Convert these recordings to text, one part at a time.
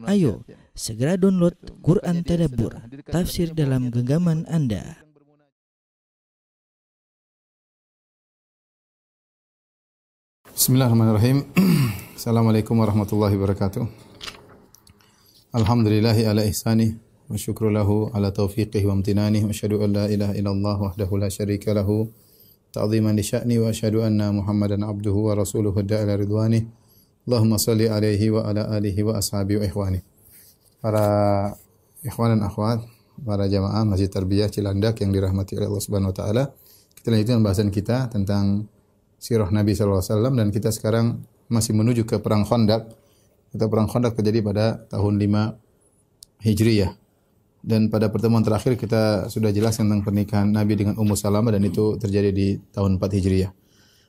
Ayo, segera download Quran Tadabbur, tafsir dalam genggaman Anda. Bismillahirrahmanirrahim. Assalamualaikum warahmatullahi wabarakatuh. Alhamdulillahi ala ihsanih wa syukru lahu ala taufiqihi wa amtinanih wa asyhadu an la ilaha illallah wahdahu la syarika lahu ta'ziman li sya'ni wa asyhadu anna Muhammadan abduhu wa rasuluhu da'ila ridwanih. Allahumma salli alaihi wa ala alihi wa ashabihi wa ikhwani. Para ikhwan dan akhwat, para jamaah Masjid Tarbiyah Cilandak yang dirahmati oleh Allah Subhanahu wa taala. Kita lanjutkan bahasan kita tentang sirah Nabi sallallahu alaihi wasallam dan kita sekarang masih menuju ke perang Khandaq. Perang Khandaq terjadi pada tahun 5 Hijriyah. Dan pada pertemuan terakhir kita sudah jelaskan tentang pernikahan Nabi dengan Ummu Salamah dan itu terjadi di tahun 4 Hijriyah.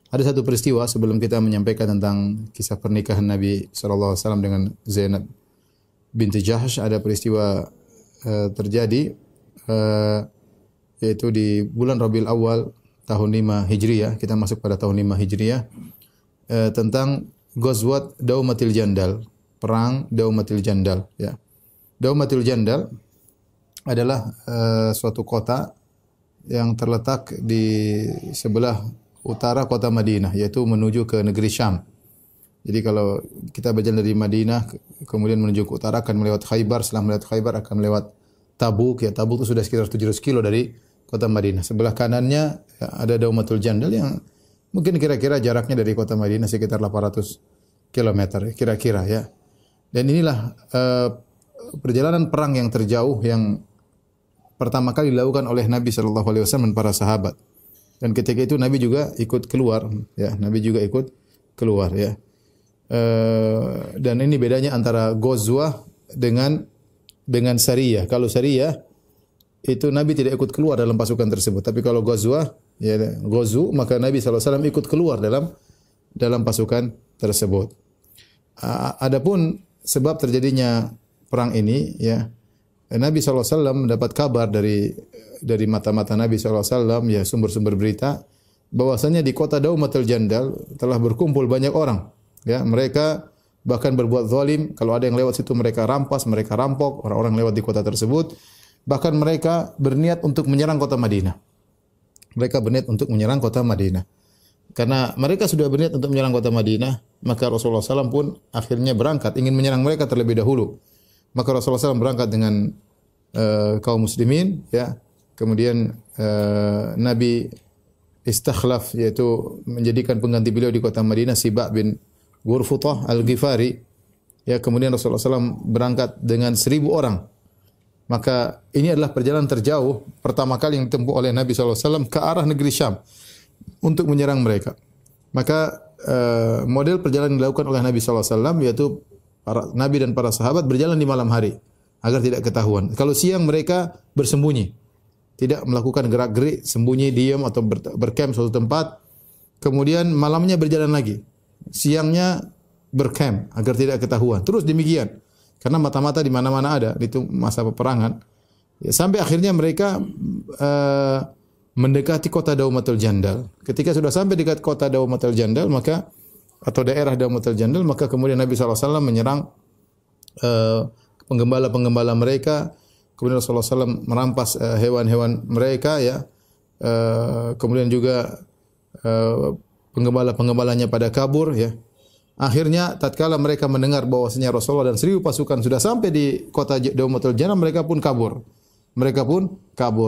Ada satu peristiwa sebelum kita menyampaikan tentang kisah pernikahan Nabi sallallahu alaihi wasallam dengan Zainab binti Jahsh. Ada peristiwa terjadi yaitu di bulan Rabiul Awal tahun 5 Hijriyah. Kita masuk pada tahun 5 Hijriyah tentang Ghazwat Daumatil Jandal, perang Daumatil Jandal ya. Daumatil Jandal adalah suatu kota yang terletak di sebelah utara kota Madinah, yaitu menuju ke negeri Syam. Jadi kalau kita berjalan dari Madinah kemudian menuju ke utara akan melewati Khaybar, setelah melewati Khaybar akan melewati Tabuk. Ya, Tabuk itu sudah sekitar 700 kilo dari kota Madinah. Sebelah kanannya ada Daumatul Jandal yang mungkin kira-kira jaraknya dari kota Madinah sekitar 800 km kira-kira ya. Dan inilah perjalanan perang yang terjauh yang pertama kali dilakukan oleh Nabi sallallahu alaihi wasallam dan para sahabat. Dan ketika itu Nabi juga ikut keluar ya, Nabi juga ikut keluar ya. Dan ini bedanya antara ghazwah dengan sariyah. Kalau sariyah itu Nabi tidak ikut keluar dalam pasukan tersebut, tapi kalau ghazwah ya ghazu maka Nabi sallallahu alaihi wasallam ikut keluar dalam pasukan tersebut. Adapun sebab terjadinya perang ini ya, Nabi sallallahu alaihi wasallam mendapat kabar dari mata-mata Nabi sallallahu alaihi wasallam ya, sumber-sumber berita bahwasanya di kota Daumatul Jandal telah berkumpul banyak orang ya. Mereka bahkan berbuat zalim, kalau ada yang lewat situ mereka rampas, mereka rampok orang-orang lewat di kota tersebut. Bahkan mereka berniat untuk menyerang kota Madinah. Mereka berniat untuk menyerang kota Madinah. Karena mereka sudah berniat untuk menyerang kota Madinah, maka Rasulullah SAW pun akhirnya berangkat ingin menyerang mereka terlebih dahulu. Maka Rasulullah SAW berangkat dengan kaum muslimin ya. Kemudian Nabi istakhlaf, yaitu menjadikan pengganti beliau di kota Madinah Sibak bin Ghurfutah Al-Ghifari. Ya, kemudian Rasulullah SAW berangkat dengan 1000 orang. Maka ini adalah perjalanan terjauh pertama kali yang ditempuh oleh Nabi SAW ke arah negeri Syam untuk menyerang mereka. Maka model perjalanan yang dilakukan oleh Nabi SAW yaitu para Nabi dan para sahabat berjalan di malam hari agar tidak ketahuan. Kalau siang mereka bersembunyi, tidak melakukan gerak-gerik, sembunyi, diam atau bercamp suatu tempat. Kemudian malamnya berjalan lagi, siangnya bercamp agar tidak ketahuan. Terus demikian. Karena mata-mata di mana-mana ada, itu masa peperangan. Ya, sampai akhirnya mereka mendekati kota Daumatul Jandal. Ketika sudah sampai dekat kota Daumatul Jandal, maka atau daerah Daumatul Jandal, maka kemudian Nabi SAW menyerang penggembala-penggembala mereka. Kemudian Rasulullah SAW merampas hewan-hewan mereka ya. Kemudian juga penggembala-penggembalanya pada kabur ya. Akhirnya tatkala mereka mendengar bahwasanya Rasulullah dan 1000 pasukan sudah sampai di kota Daumatul Jandal, mereka pun kabur.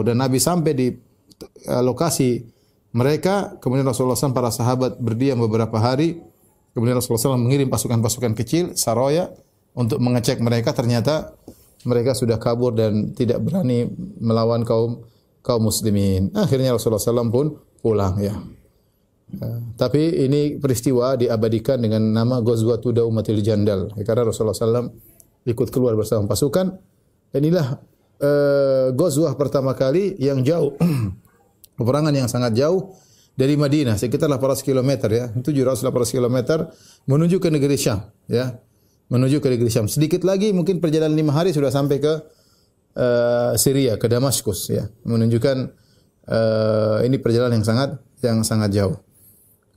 Dan Nabi sampai di lokasi mereka, kemudian Rasulullah SAW para sahabat berdiam beberapa hari. Kemudian Rasulullah SAW mengirim pasukan-pasukan kecil saraya untuk mengecek mereka. Ternyata mereka sudah kabur dan tidak berani melawan kaum muslimin. Akhirnya Rasulullah SAW pun pulang ya. Tapi ini peristiwa diabadikan dengan nama Ghazwatu Daumatil Jandal karena Rasulullah SAW ikut keluar bersama pasukan. Dan inilah ghazwah pertama kali yang jauh, peperangan yang sangat jauh dari Madinah, sekitar 800 km ya, 700-800 km menuju ke negeri Syam ya, menuju ke negeri Syam. Sedikit lagi mungkin perjalanan 5 hari sudah sampai ke Syria, ke Damaskus ya, menunjukkan ini perjalanan yang sangat jauh.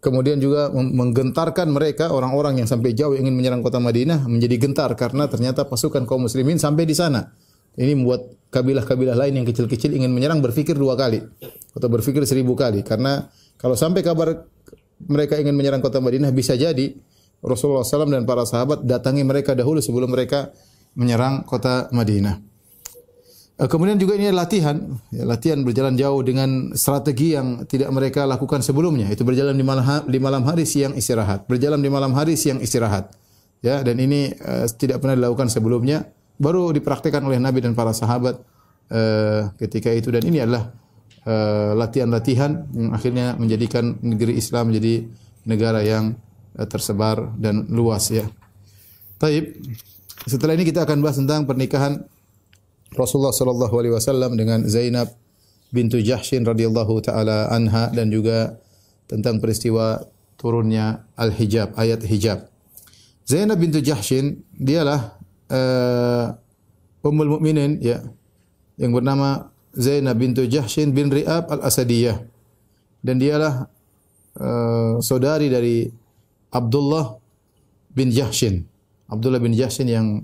kemudian juga menggentarkan mereka orang-orang yang sampai jauh ingin menyerang kota Madinah menjadi gentar karena ternyata pasukan kaum muslimin sampai di sana. Ini membuat kabilah-kabilah lain yang kecil-kecil ingin menyerang berpikir 2 kali atau berpikir 1000 kali karena kalau sampai kabar mereka ingin menyerang kota Madinah bisa jadi Rasulullah SAW dan para sahabat datangi mereka dahulu sebelum mereka menyerang kota Madinah. Kemudian juga ini latihan, latihan berjalan jauh dengan strategi yang tidak mereka lakukan sebelumnya. Itu berjalan di malam hari siang istirahat, berjalan di malam hari siang istirahat. Ya, dan ini tidak pernah dilakukan sebelumnya, baru dipraktikkan oleh Nabi dan para sahabat ketika itu. Dan ini adalah latihan-latihan yang akhirnya menjadikan negeri Islam menjadi negara yang tersebar dan luas ya. Taib. Setelah ini kita akan bahas tentang pernikahan Rasulullah sallallahu alaihi wasallam dengan Zainab bintu Jahsyin radhiyallahu taala anha dan juga tentang peristiwa turunnya al-hijab, ayat hijab. Zainab bintu Jahsyin dialah ummul mukminin ya yang bernama Zainab bintu Jahsyin bin Ri'ab al-Asadiyah dan dialah saudari dari Abdullah bin Jahsyin. Abdullah bin Jahsyin yang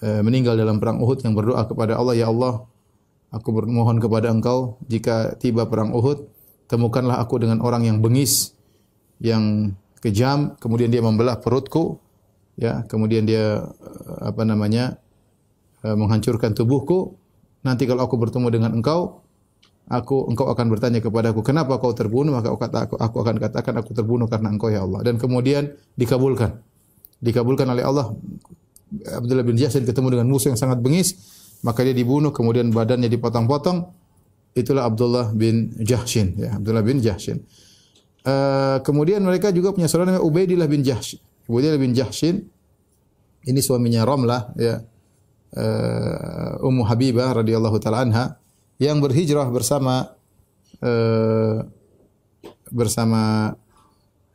meninggal dalam perang Uhud yang berdoa kepada Allah, ya Allah, aku bermohon kepada Engkau jika tiba perang Uhud, temukanlah aku dengan orang yang bengis, yang kejam, kemudian dia membelah perutku, ya, kemudian dia menghancurkan tubuhku. Nanti kalau aku bertemu dengan Engkau, Engkau akan bertanya kepadaku, kenapa kau terbunuh? Maka aku akan katakan aku terbunuh karena Engkau ya Allah. Dan kemudian dikabulkan oleh Allah. Abdullah bin Jahsyin ketemu dengan musuh yang sangat bengis, maka dia dibunuh, kemudian badannya dipotong-potong. Itulah Abdullah bin Jahsyin, ya, Abdullah bin Jahsyin. Kemudian mereka juga punya saudara namanya Ubaidillah bin Jahsyin. Ubaidillah bin Jahsyin ini suaminya Ramlah, ya, Ummu Habibah radhiyallahu taala anha yang berhijrah bersama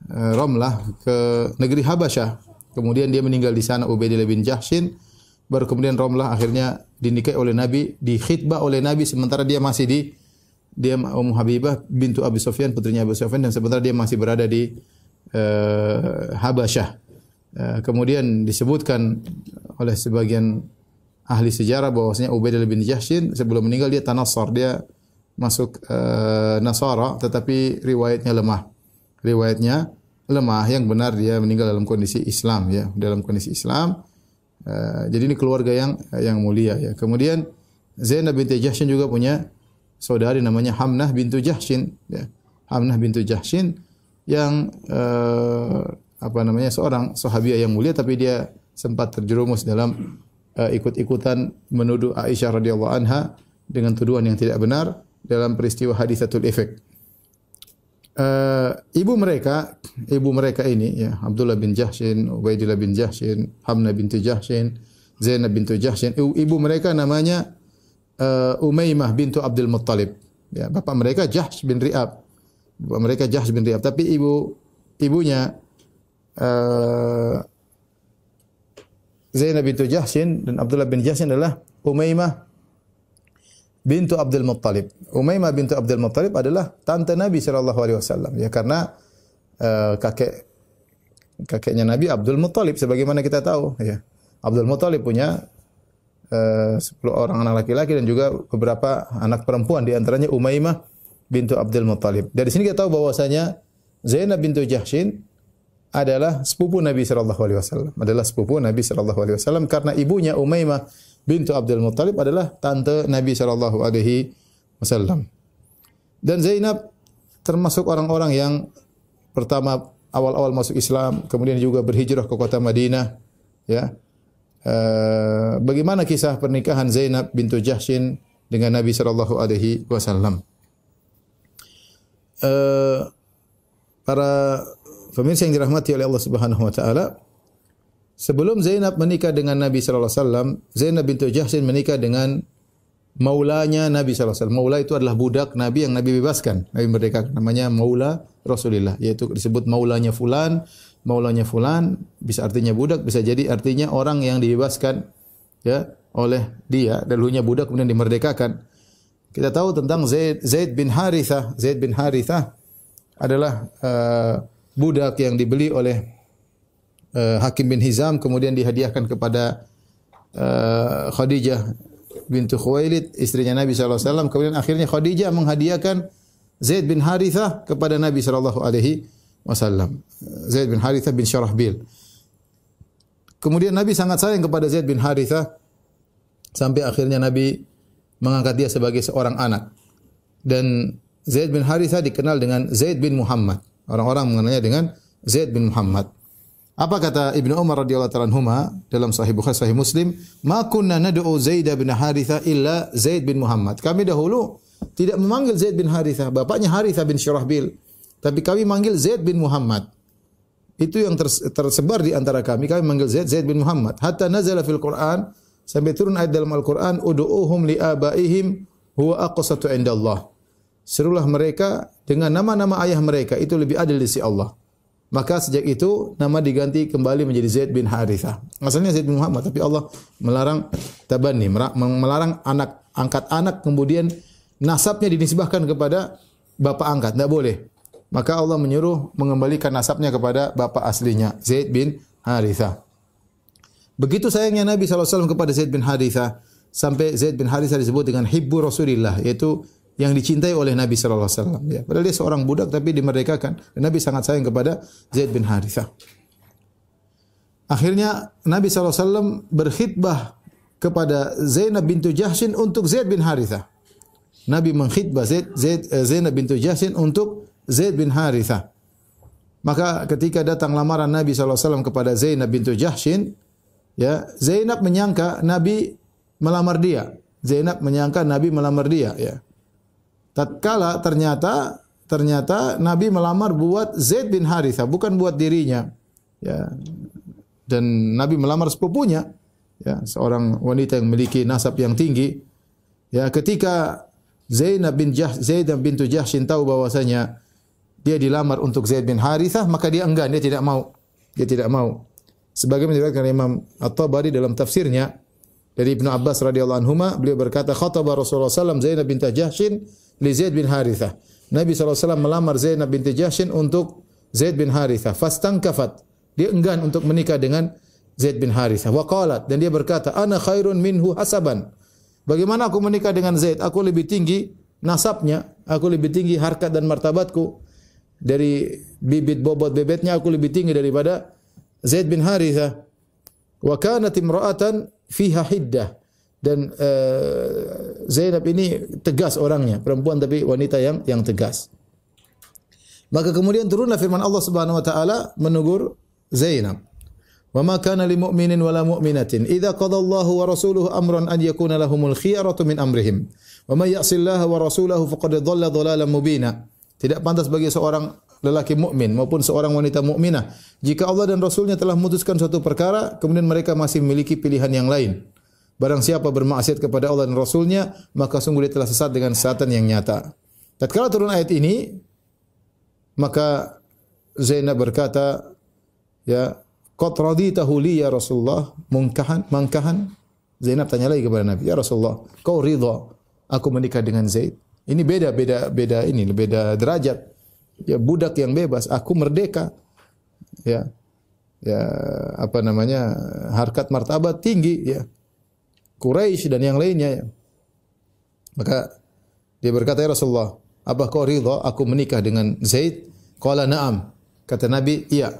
Ramlah ke negeri Habasyah. Kemudian dia meninggal di sana Ubaidillah bin Jahsyin. Baru kemudian Ramlah akhirnya dinikahi oleh Nabi, dikhitbah oleh Nabi sementara dia masih dia Ummu Habibah bintu Abi Sufyan, putrinya Abu Sufyan, dan sementara dia masih berada di Habasyah. Kemudian disebutkan oleh sebagian ahli sejarah bahwasanya Ubaidillah bin Jahsyin sebelum meninggal dia tanassar, dia masuk Nasara, tetapi riwayatnya lemah. Yang benar dia meninggal dalam kondisi Islam, ya, dalam kondisi Islam. Jadi ini keluarga yang mulia, ya. Kemudian Zainab binti Jahsyin juga punya saudari namanya Hamnah bintu Jahsyin, ya. Hamnah bintu Jahsyin yang seorang sahabiah yang mulia, tapi dia sempat terjerumus dalam ikut-ikutan menuduh Aisyah radhiyallahu anha dengan tuduhan yang tidak benar dalam peristiwa hadisatul ifk. Ibu mereka ini, ya, Abdullah bin Jahsyin, Ubaidillah bin Jahsyin, Hamnah bintu Jahsyin, Zainab bintu Jahsyin. Ibu mereka namanya Umaymah bintu Abdul Muttalib. Ya, bapak mereka Jahsh bin Ri'ab. Tapi ibunya Zainab bintu Jahsyin dan Abdullah bin Jahsyin adalah Umaymah bintu Abdul Muttalib. Umaymah bintu Abdul Muttalib adalah tante Nabi sallallahu alaihi wasallam, ya, karena kakeknya Nabi Abdul Muttalib sebagaimana kita tahu, ya. Abdul Muttalib punya 10 orang anak laki-laki dan juga beberapa anak perempuan, di antaranya Umaymah bintu Abdul Muttalib. Dari sini kita tahu bahwasanya Zainab bintu Jahsyin adalah sepupu Nabi sallallahu alaihi wasallam, karena ibunya Umaymah bintu Abdul Muttalib adalah tante Nabi sallallahu alaihi wasallam. Dan Zainab termasuk orang-orang yang pertama awal-awal masuk Islam, kemudian juga berhijrah ke kota Madinah, ya. Bagaimana kisah pernikahan Zainab bintu Jahsyin dengan Nabi sallallahu alaihi wasallam? Para pemirsa yang dirahmati oleh Allah Subhanahu wa taala, sebelum Zainab menikah dengan Nabi sallallahu alaihi wasallam, Zainab bintu Jahsyin menikah dengan maulanya Nabi sallallahu alaihi wasallam. Maula itu adalah budak Nabi yang Nabi bebaskan, Nabi merdekakan. Namanya maula Rasulullah, yaitu disebut maulanya fulan. Maulanya fulan bisa artinya budak, bisa jadi artinya orang yang dibebaskan, ya, oleh dia. Dahulunya budak kemudian dimerdekakan. Kita tahu tentang Zaid bin Harithah. Zaid bin Harithah adalah budak yang dibeli oleh Hakim bin Hizam, kemudian dihadiahkan kepada Khadijah bintu Khuwailid, istrinya Nabi sallallahu alaihi wasallam. Kemudian akhirnya Khadijah menghadiahkan Zaid bin Harithah kepada Nabi sallallahu alaihi wasallam. Zaid bin Harithah bin Syarahbil. Kemudian Nabi sangat sayang kepada Zaid bin Harithah sampai akhirnya Nabi mengangkat dia sebagai seorang anak. Dan Zaid bin Harithah dikenal dengan Zaid bin Muhammad. Orang-orang mengenalnya dengan Zaid bin Muhammad. Apa kata Ibnu Umar radhiyallahu ta'ala anhuma dalam Sahih Bukhari, Sahih Muslim, "Ma kunna nad'u Zaid bin Harithah illa Zaid bin Muhammad." Kami dahulu tidak memanggil Zaid bin Harithah, bapaknya Harithah bin Syurahbil, tapi kami manggil Zaid bin Muhammad. Itu yang tersebar di antara kami. Kami manggil Zaid bin Muhammad. Hatta nazala fil Quran, sampai turun ayat dalam Al-Quran, "Ud'uuhum li abaihim huwa aqsatu indallah." Serulah mereka dengan nama-nama ayah mereka, itu lebih adil di sisi Allah. Maka sejak itu nama diganti kembali menjadi Zaid bin Harithah. Asalnya Zaid bin Muhammad, tapi Allah melarang tabanni, melarang anak angkat anak kemudian nasabnya dinisbahkan kepada bapak angkat, tidak boleh. Maka Allah menyuruh mengembalikan nasabnya kepada bapak aslinya, Zaid bin Harithah. Begitu sayangnya Nabi SAW kepada Zaid bin Harithah, sampai Zaid bin Harithah disebut dengan Hibbu Rasulillah, yaitu yang dicintai oleh Nabi sallallahu alaihi wasallam. Ya, padahal dia seorang budak tapi dimerdekakan. Dan Nabi sangat sayang kepada Zaid bin Harithah. Akhirnya Nabi sallallahu alaihi wasallam berkhitbah kepada Zainab bintu Jahshin untuk Zaid bin Harithah. Nabi mengkhitbah Zainab bintu Jahshin untuk Zaid bin Harithah. Maka ketika datang lamaran Nabi sallallahu alaihi wasallam kepada Zainab bintu Jahshin, ya, Zainab menyangka Nabi melamar dia. Zainab menyangka Nabi melamar dia, ya. Tatkala ternyata Nabi melamar buat Zaid bin Harithah, bukan buat dirinya. Ya. Dan Nabi melamar sepupunya, ya, seorang wanita yang memiliki nasab yang tinggi. Ya, ketika Zainab bintu Jahshin tahu bahwasanya dia dilamar untuk Zaid bin Harithah, maka dia enggan, dia tidak mau. Dia tidak mau. Sebagaimana diriwayatkan Imam At-Tabari dalam tafsirnya dari Ibnu Abbas radhiyallahu anhuma, beliau berkata, "Khataba Rasulullah sallallahu alaihi wasallam Zainab bintu Jahshin li Zaid bin Harithah." Nabi SAW melamar Zainab binti Jahshin untuk Zaid bin Harithah. Fastankafat. Dia enggan untuk menikah dengan Zaid bin Harithah. Wa qalat, dan dia berkata, "Ana khairun minhu hasaban." Bagaimana aku menikah dengan Zaid? Aku lebih tinggi nasabnya, aku lebih tinggi harkat dan martabatku. Dari bibit bobot bebetnya aku lebih tinggi daripada Zaid bin Harithah. Wa kanat imra'atan fiha hiddah. Dan Zainab ini tegas orangnya, perempuan tapi wanita yang tegas. Maka kemudian turunlah firman Allah Subhanahu wa taala menegur Zainab. "Wa ma kana lil mu'minin wala mu'minatin idza qada Allahu wa rasuluhu amran an yakuna lahumul khiyaratu min amrihim. Wa may ya'sillaha wa rasulahu faqad dhalla dhalalan mubina." Tidak pantas bagi seorang lelaki mukmin maupun seorang wanita mukminah jika Allah dan Rasulnya telah memutuskan suatu perkara kemudian mereka masih memiliki pilihan yang lain. Barang siapa bermaksiat kepada Allah dan Rasulnya, maka sungguh dia telah sesat dengan kesesatan yang nyata. Tatkala turun ayat ini, maka Zainab berkata, ya, "Qad raditahu li ya Rasulullah mangkahan." Zainab tanya lagi kepada Nabi, "Ya Rasulullah, kau ridha aku menikah dengan Zaid?" Ini beda derajat. Ya, budak yang bebas, aku merdeka. Ya. Ya, apa namanya? Harkat martabat tinggi, ya. Quraisy dan yang lainnya. Maka dia berkata, "Ya Rasulullah, apa kau ridha aku menikah dengan Zaid?" Qala na'am. Kata Nabi, "Iya."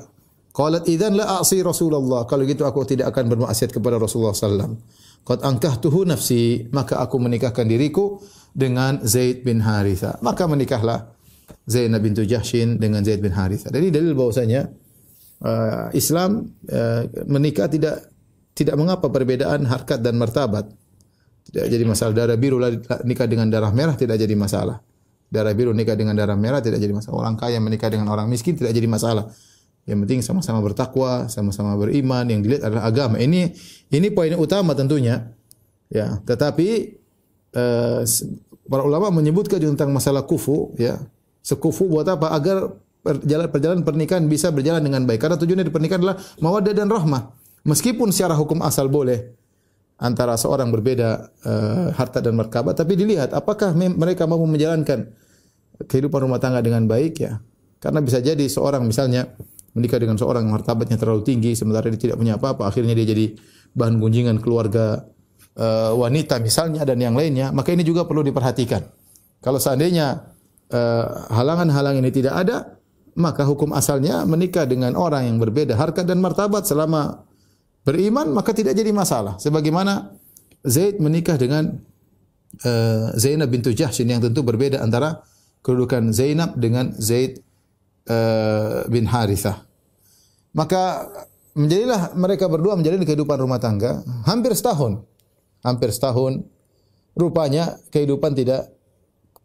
Qalat idzan la a'si Rasulullah. Kalau gitu aku tidak akan bermaksiat kepada Rasulullah sallallahu alaihi wasallam. Qad ankahtuhu nafsi, maka aku menikahkan diriku dengan Zaid bin Harithah. Maka menikahlah Zainab bintu Jahshin dengan Zaid bin Harithah. Jadi dalil bahwasanya Islam menikah tidak mengapa perbedaan harkat dan martabat. Tidak jadi masalah. Darah biru nikah dengan darah merah tidak jadi masalah. Darah biru nikah dengan darah merah tidak jadi masalah. Orang kaya menikah dengan orang miskin tidak jadi masalah. Yang penting sama-sama bertakwa, sama-sama beriman. Yang dilihat adalah agama. Ini poin utama tentunya. Ya, tetapi para ulama menyebutkan tentang masalah kufu. Ya, sekufu buat apa? Agar perjalanan pernikahan bisa berjalan dengan baik. Karena tujuannya di pernikahan adalah mawaddah dan rahmah. Meskipun secara hukum asal boleh antara seorang berbeda harta dan martabat, tapi dilihat apakah mereka mampu menjalankan kehidupan rumah tangga dengan baik, ya. Karena bisa jadi seorang misalnya menikah dengan seorang yang martabatnya terlalu tinggi sementara dia tidak punya apa-apa, akhirnya dia jadi bahan gunjingan keluarga wanita misalnya dan yang lainnya, maka ini juga perlu diperhatikan. Kalau seandainya halangan-halangan ini tidak ada, maka hukum asalnya menikah dengan orang yang berbeda harkat dan martabat selama beriman, maka tidak jadi masalah. Sebagaimana Zaid menikah dengan Zainab bintu Jahsh yang tentu berbeda antara kedudukan Zainab dengan Zaid bin Harithah. Maka menjadilah mereka berdua menjalani kehidupan rumah tangga hampir setahun. Rupanya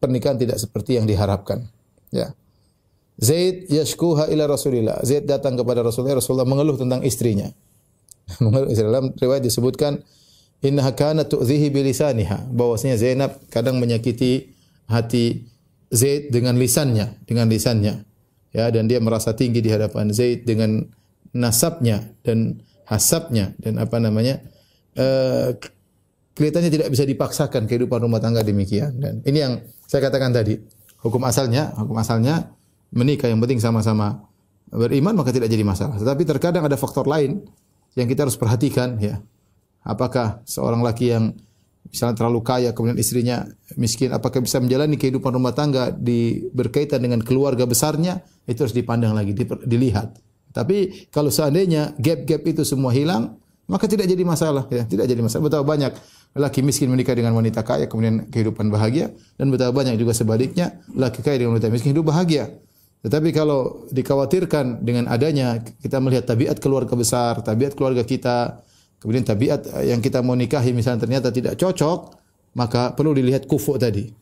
pernikahan tidak seperti yang diharapkan. Ya. Zaid yashkuha ila Rasulillah. Zaid datang kepada Rasulullah mengeluh tentang istrinya. Dalam riwayat disebutkan innaha kanat tu'dhihi bilisaniha, bahwasanya Zainab kadang menyakiti hati Zaid dengan lisannya. Ya, dan dia merasa tinggi di hadapan Zaid dengan nasabnya dan hasabnya dan kelihatannya tidak bisa dipaksakan kehidupan rumah tangga demikian. Dan ini yang saya katakan tadi, hukum asalnya menikah yang penting sama-sama beriman maka tidak jadi masalah. Tetapi terkadang ada faktor lain yang kita harus perhatikan, ya. Apakah seorang laki yang misalnya terlalu kaya kemudian istrinya miskin, apakah bisa menjalani kehidupan rumah tangga berkaitan dengan keluarga besarnya, itu harus dipandang lagi, dilihat. Tapi kalau seandainya gap-gap itu semua hilang, maka tidak jadi masalah, ya, tidak jadi masalah. Betapa banyak laki miskin menikah dengan wanita kaya kemudian kehidupan bahagia, dan betapa banyak juga sebaliknya laki kaya dengan wanita miskin hidup bahagia. Tetapi kalau dikhawatirkan dengan adanya kita melihat tabiat keluarga besar, tabiat keluarga kita, kemudian tabiat yang kita mau nikahi misalnya ternyata tidak cocok, maka perlu dilihat kufu tadi.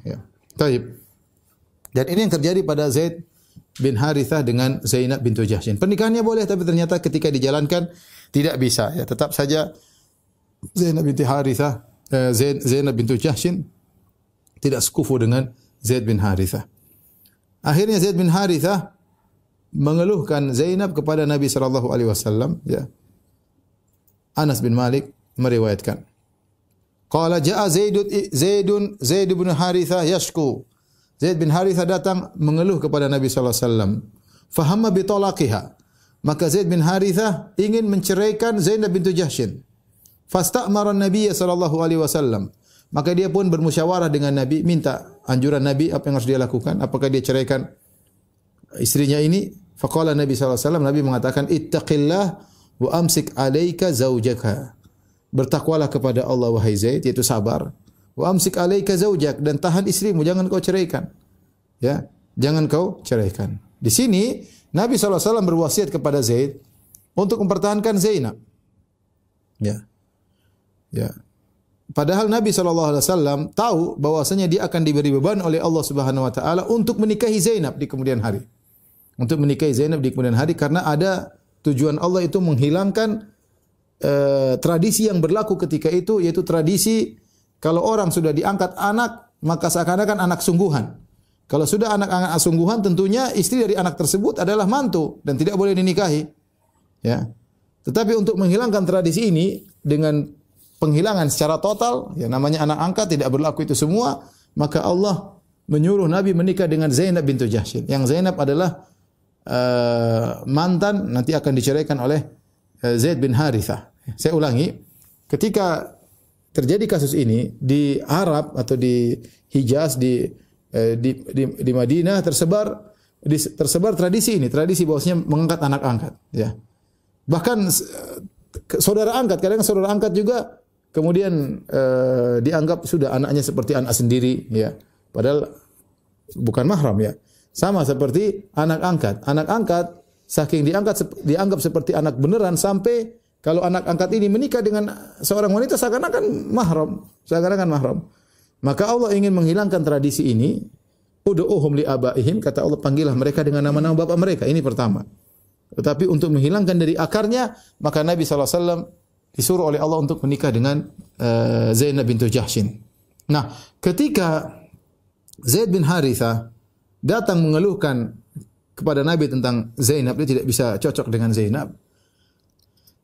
Ya. Taib. Dan ini yang terjadi pada Zaid bin Harithah dengan Zainab bintu Jahsh. Pernikahannya boleh, tapi ternyata ketika dijalankan tidak bisa. Ya, tetap saja Zainab bintu Harithah, Zainab bintu Jahsh tidak sekufu dengan Zaid bin Harithah. Akhirnya Zaid bin Harithah mengeluhkan Zainab kepada Nabi sallallahu alaihi wasallam, ya. Anas bin Malik meriwayatkan. Qala jaa Zaid bin Harithah yashku. Zaid bin Harithah datang mengeluh kepada Nabi sallallahu alaihi wasallam. Fahamma bi talaqiha. Maka Zaid bin Harithah ingin menceraikan Zainab bintu Jahsh. Fastamara Nabi sallallahu alaihi wasallam. Maka dia pun bermusyawarah dengan Nabi, minta anjuran Nabi apa yang harus dia lakukan, apakah dia ceraikan istrinya ini. Faqala Nabi sallallahu alaihi wasallam, Nabi mengatakan ittaqillah wa amsik alaika zaujaka. Bertakwalah kepada Allah wahai Zaid, yaitu sabar. Wa amsik alaika zaujak, dan tahan istrimu, jangan kau ceraikan. Ya, jangan kau ceraikan. Di sini Nabi sallallahu alaihi wasallam berwasiat kepada Zaid untuk mempertahankan Zainab. Ya. Ya. Padahal Nabi SAW tahu bahwasanya dia akan diberi beban oleh Allah Subhanahu Wa Taala untuk menikahi Zainab di kemudian hari. Karena ada tujuan Allah itu menghilangkan tradisi yang berlaku ketika itu, yaitu tradisi kalau orang sudah diangkat anak maka seakan-akan anak sungguhan. Kalau sudah anak-anak sungguhan, tentunya istri dari anak tersebut adalah mantu dan tidak boleh dinikahi. Ya. Tetapi untuk menghilangkan tradisi ini dengan penghilangan secara total, ya namanya anak angkat tidak berlaku itu semua, maka Allah menyuruh Nabi menikah dengan Zainab bintu Jahsh. Yang Zainab adalah mantan, nanti akan diceraikan oleh Zaid bin Harithah. Saya ulangi, ketika terjadi kasus ini di Arab atau di Hijaz, di Madinah tersebar tradisi ini, tradisi bahwasanya mengangkat anak angkat, ya. Bahkan saudara angkat, kadang saudara angkat juga kemudian dianggap sudah anaknya seperti anak sendiri, ya. Padahal bukan mahram, ya. Sama seperti anak angkat. Anak angkat saking dianggap seperti anak beneran sampai kalau anak angkat ini menikah dengan seorang wanita seakan-akan mahram. Maka Allah ingin menghilangkan tradisi ini. Ud'uhum li abaihim, kata Allah, panggillah mereka dengan nama-nama bapak mereka. Ini pertama. Tetapi untuk menghilangkan dari akarnya, maka Nabi SAW disuruh oleh Allah untuk menikah dengan Zainab bintu Jahsh. Nah, ketika Zaid bin Harithah datang mengeluhkan kepada Nabi tentang Zainab, dia tidak bisa cocok dengan Zainab.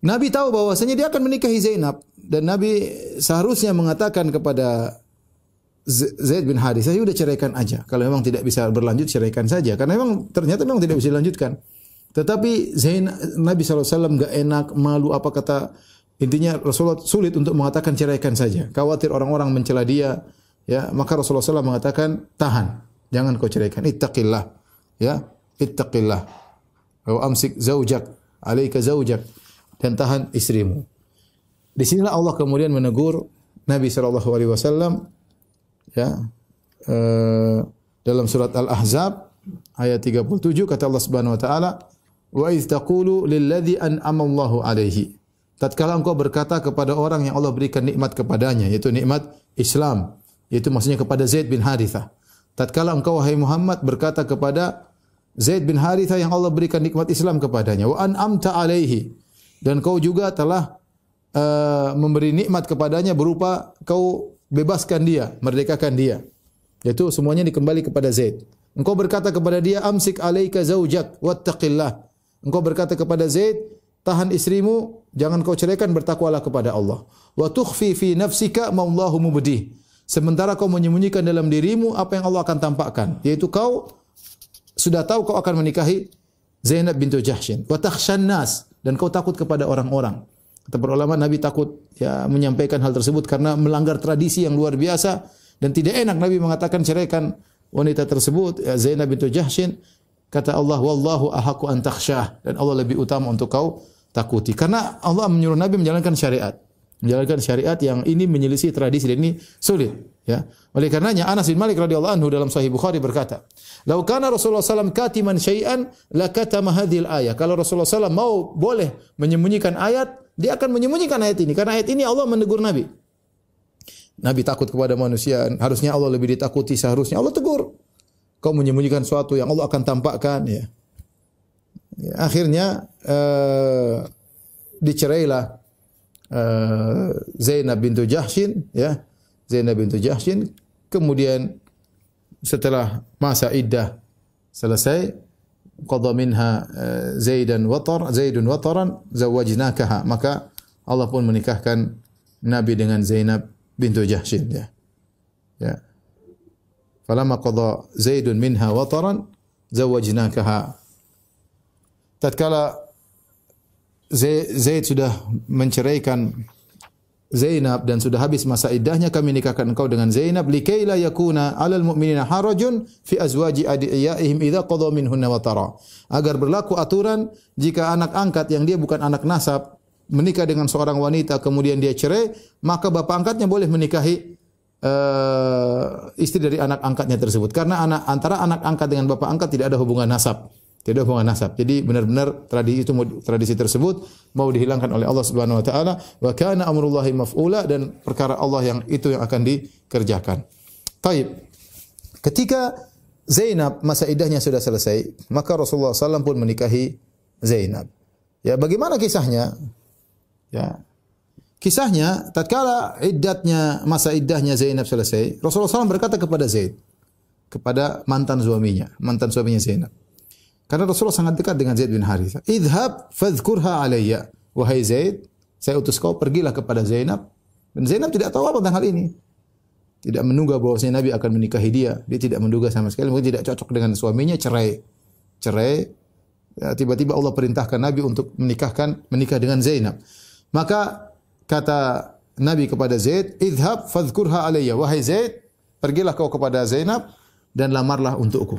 Nabi tahu bahwasanya dia akan menikahi Zainab, dan Nabi seharusnya mengatakan kepada Zaid bin Harithah, sudah ceraikan aja. Kalau memang tidak bisa berlanjut, ceraikan saja. Karena memang ternyata memang tidak bisa dilanjutkan. Tetapi Nabi SAW enggak enak, malu, apa kata, intinya Rasulullah sulit untuk mengatakan ceraikan saja. Khawatir orang-orang mencela dia, ya. Maka Rasulullah SAW mengatakan, tahan, jangan kau ceraikan. Ittaqillah, ya, ittaqillah. Wa amsik zaujak, alaika zaujak, dan tahan istrimu. Di sinilah Allah kemudian menegur Nabi SAW, ya, dalam surat Al-Ahzab ayat 37 kata Allah Subhanahu wa taala, wa idz taqulu lilladzi an'ama Allahu alaihi, tatkala engkau berkata kepada orang yang Allah berikan nikmat kepadanya, yaitu nikmat Islam, yaitu maksudnya kepada Zaid bin Harithah. Tatkala engkau wahai Muhammad berkata kepada Zaid bin Harithah yang Allah berikan nikmat Islam kepadanya, wa an'amta alaihi, dan kau juga telah memberi nikmat kepadanya berupa kau bebaskan dia, merdekakan dia. Yaitu semuanya dikembali kepada Zaid. Engkau berkata kepada dia, amsik alaika zaujak wattaqillah. Engkau berkata kepada Zaid, tahan istrimu, jangan kau ceraikan, bertakwalah kepada Allah. Wa tukhfi fi nafsika ma Allahu mubdih. Sementara kau menyembunyikan dalam dirimu apa yang Allah akan tampakkan, yaitu kau sudah tahu kau akan menikahi Zainab bintu Jahshin. Wa takhshan nas, dan kau takut kepada orang-orang. Kata para ulama, Nabi takut ya menyampaikan hal tersebut karena melanggar tradisi yang luar biasa, dan tidak enak Nabi mengatakan ceraikan wanita tersebut, ya, Zainab bintu Jahshin. Kata Allah, wallahu ahaqqu an takhshah, dan Allah lebih utama untuk kau takuti. Karena Allah menyuruh Nabi menjalankan syariat. Menjalankan syariat yang ini menyelisih tradisi, dan ini sulit, ya. Oleh karenanya Anas bin Malik radhiyallahu anhu dalam Sahih Bukhari berkata, "Lau kana Rasulullah sallallahu katiman syai'an lakatama hadhil ayah." Kalau Rasulullah sallallahu mau boleh menyembunyikan ayat, dia akan menyembunyikan ayat ini. Karena ayat ini Allah menegur Nabi. Nabi takut kepada manusia, harusnya Allah lebih ditakuti, seharusnya Allah tegur. Kau menyembunyikan sesuatu yang Allah akan tampakkan, ya. Akhirnya dicerailah Zainab bintu Jahshin, ya. Zainab bintu Jahshin. Kemudian setelah masa iddah selesai, qadha minha Zaidun wataran zawajnakaha, maka Allah pun menikahkan Nabi dengan Zainab bintu Jahshin, ya. Ya. Falamma qadha Zaidun minha wataran zawajnakaha. Tatkala Zaid sudah menceraikan Zainab dan sudah habis masa iddahnya, kami nikahkan engkau dengan Zainab likai la yakuna 'alal mu'minina harajun fi azwaji adiyaihim idza qadha minhunna watara. Agar berlaku aturan jika anak angkat yang dia bukan anak nasab menikah dengan seorang wanita kemudian dia cerai, maka bapak angkatnya boleh menikahi istri dari anak angkatnya tersebut. Karena antara anak angkat dengan bapak angkat tidak ada hubungan nasab. Tidak ada hubungan nasab. Jadi benar-benar tradisi tersebut mau dihilangkan oleh Allah Subhanahu wa taala. Wa kana amrullahi maf'ula, dan perkara Allah yang itu yang akan dikerjakan. Taib. Ketika Zainab masa iddahnya sudah selesai, maka Rasulullah SAW pun menikahi Zainab. Ya, bagaimana kisahnya? Ya. Kisahnya tatkala masa iddahnya Zainab selesai, Rasulullah SAW berkata kepada Zaid, kepada mantan suaminya Zainab. Karena Rasulullah sangat dekat dengan Zaid bin Harithah. Idhab fadhkurha alayya. Wahai Zaid, saya utus kau, pergilah kepada Zainab. Dan Zainab tidak tahu apa tentang hal ini. Tidak menduga bahwasanya Nabi akan menikahi dia. Dia tidak menduga sama sekali. Mungkin tidak cocok dengan suaminya, cerai. Ya, tiba-tiba Allah perintahkan Nabi untuk menikah dengan Zainab. Maka kata Nabi kepada Zaid, idhab fadhkurha alayya. Wahai Zaid, pergilah kau kepada Zainab dan lamarlah untukku.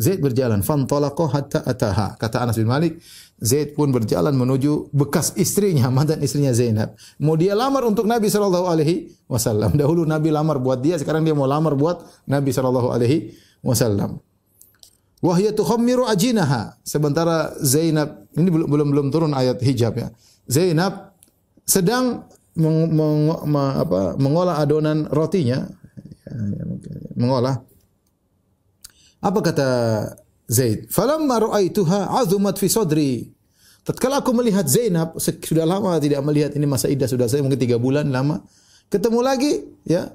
Zaid berjalan, fantalaqa hatta ataha. Kata Anas bin Malik, Zaid pun berjalan menuju bekas istrinya, mantan istrinya Zainab. Mau dia lamar untuk Nabi sallallahu alaihi wasallam. Dahulu Nabi lamar buat dia, sekarang dia mau lamar buat Nabi sallallahu alaihi wasallam. Wa hiya tukhammiru ajinaha. Sementara Zainab, ini belum turun ayat hijab, ya. Zainab sedang mengolah adonan rotinya, mengolah. Apa kata Zaid? Falamma ra'aituha 'azumat fi sadri. Tatkala aku melihat Zainab, sudah lama tidak melihat, ini masa iddah sudah selesai, mungkin 3 bulan lama. Ketemu lagi, ya.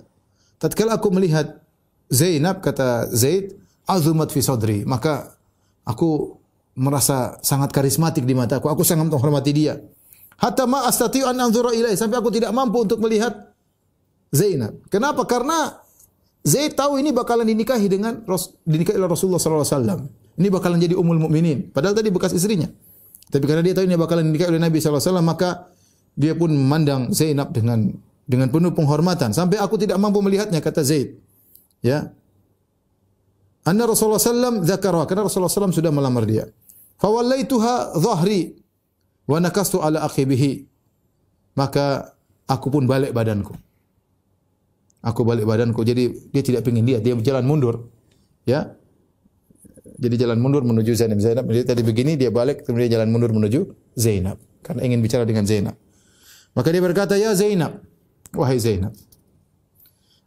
Tatkala aku melihat Zainab, kata Zaid, 'azumat fi sadri, maka aku merasa sangat karismatik di mataku. Aku sangat menghormati dia. Hatta ma astati'u an anzura ilaihi, sampai aku tidak mampu untuk melihat Zainab. Kenapa? Karena Zaid tahu ini bakalan dinikahi oleh Rasulullah sallallahu alaihi wasallam. Ini bakalan jadi ummul mukminin. Padahal tadi bekas istrinya. Tapi karena dia tahu ini bakalan dinikahi oleh Nabi sallallahu alaihi wasallam, maka dia pun memandang Zainab dengan penuh penghormatan sampai aku tidak mampu melihatnya, kata Zaid. Ya. Anna Rasulullah sallallahu dzakara, karena Rasulullah sallallahu sudah melamar dia. Fa wallaituha dhahri wa nakastu ala akhi bihi. Maka aku pun balik badanku. Jadi dia tidak ingin dia berjalan mundur. Ya. Jadi jalan mundur menuju Zainab. Dia tadi begini, dia balik, kemudian jalan mundur menuju Zainab. Karena ingin bicara dengan Zainab. Maka dia berkata, ya Zainab, wahai Zainab,